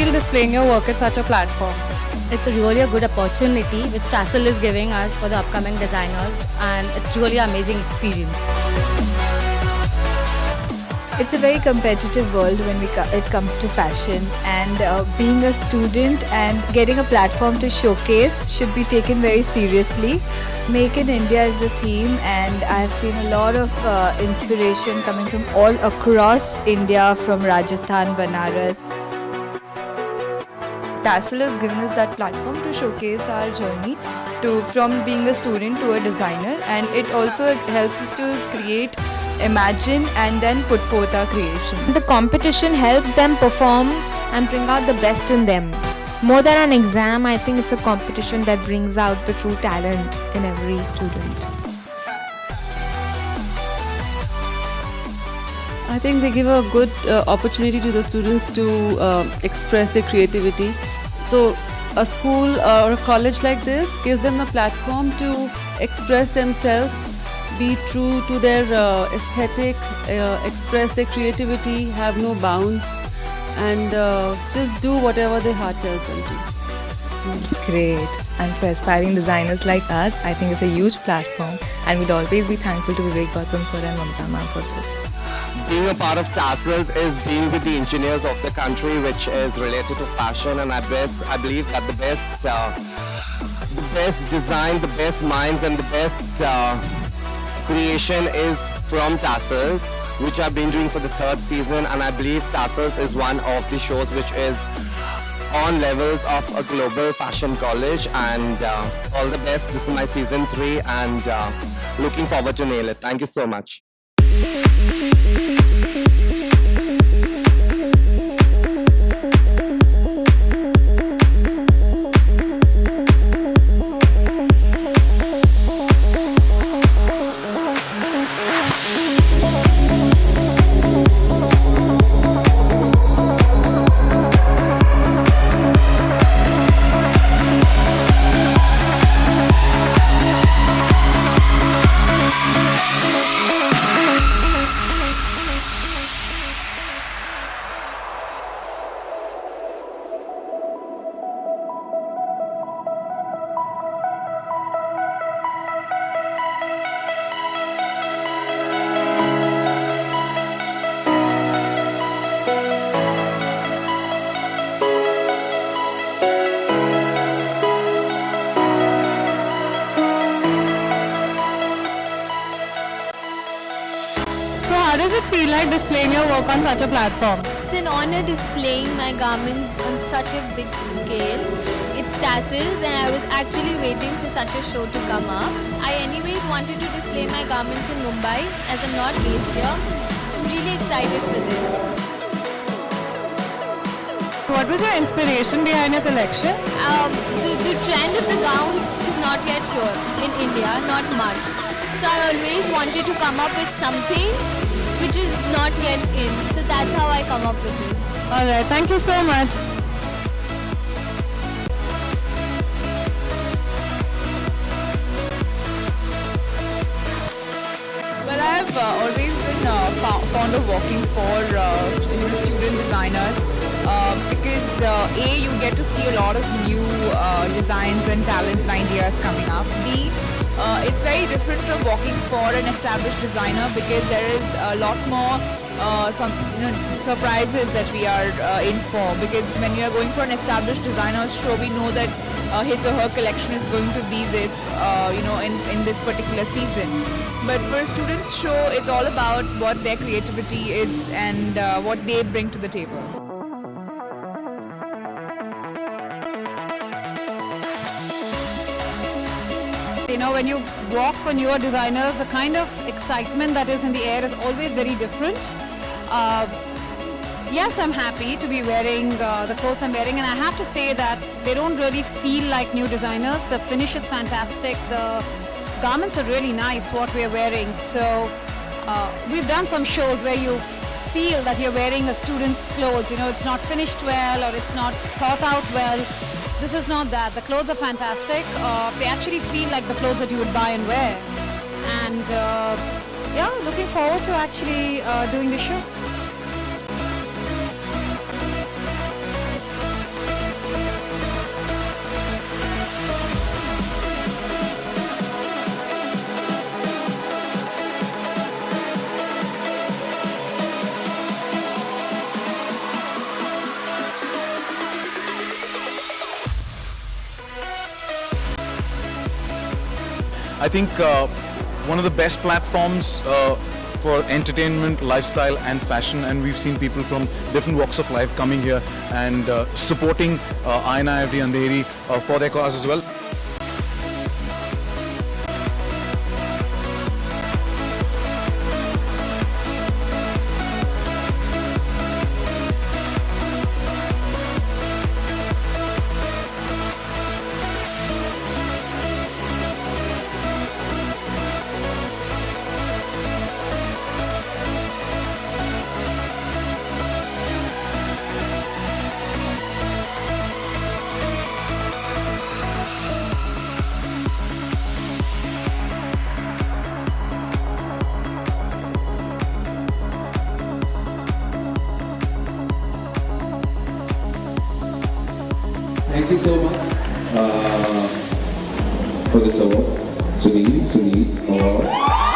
feel displaying your work at such a platform? It's really a good opportunity which Tassel is giving us for the upcoming designers, and it's really an amazing experience. It's a very competitive world when it comes to fashion, and being a student and getting a platform to showcase should be taken very seriously. Make in India is the theme, and I have seen a lot of inspiration coming from all across India, from Rajasthan, Banaras. Tassel has given us that platform to showcase our journey from being a student to a designer, and it also helps us to create, imagine and then put forth our creation. The competition helps them perform and bring out the best in them. More than an exam, I think it's a competition that brings out the true talent in every student. I think they give a good opportunity to the students to express their creativity. So a school or a college like this gives them a platform to express themselves, be true to their aesthetic, express their creativity, have no bounds, and just do whatever their heart tells them to. It's great, and for aspiring designers like us, I think it's a huge platform, and we'll always be thankful to Vivek Gautam sir and Mamta ma'am for this. Being a part of Tassels is being with the engineers of the country, which is related to fashion, and I believe that the best design, the best minds, and the best creation is from Tassels, which I've been doing for the 3rd season, and I believe Tassels is one of the shows which is on levels of a global fashion college, and all the best. This is my season 3, and looking forward to nail it. Thank you so much. So how does it feel like displaying your work on such a platform? It's an honor displaying my garments on such a big scale. It's Tassels, and I was actually waiting for such a show to come up. I anyways wanted to display my garments in Mumbai as I'm not based here. I'm really excited for this. What was your inspiration behind your collection? The trend of the gowns is not yet here in India, not much. So I always wanted to come up with something which is not yet in. So that's how I come up with it. Alright, thank you so much. Well, I've always been fond of working for student designers because A, you get to see a lot of new designs and talents and ideas coming up. B, it's very different from working for an established designer because there is a lot more surprises that we are in for, because when you are going for an established designer's show, we know that his or her collection is going to be this in this particular season. But for a student's show, it's all about what their creativity is and what they bring to the table. You know, when you walk for newer designers, the kind of excitement that is in the air is always very different. Yes, I'm happy to be wearing the clothes I'm wearing, and I have to say that they don't really feel like new designers. The finish is fantastic. The garments are really nice, what we're wearing. So we've done some shows where you feel that you're wearing a student's clothes. You know, it's not finished well or it's not thought out well. This is not that. The clothes are fantastic. They actually feel like the clothes that you would buy and wear. And yeah, looking forward to actually doing the show. I think one of the best platforms for entertainment, lifestyle and fashion, and we've seen people from different walks of life coming here and supporting INIFD Andheri for their cause as well. Thank you so much for this award, Sunil award.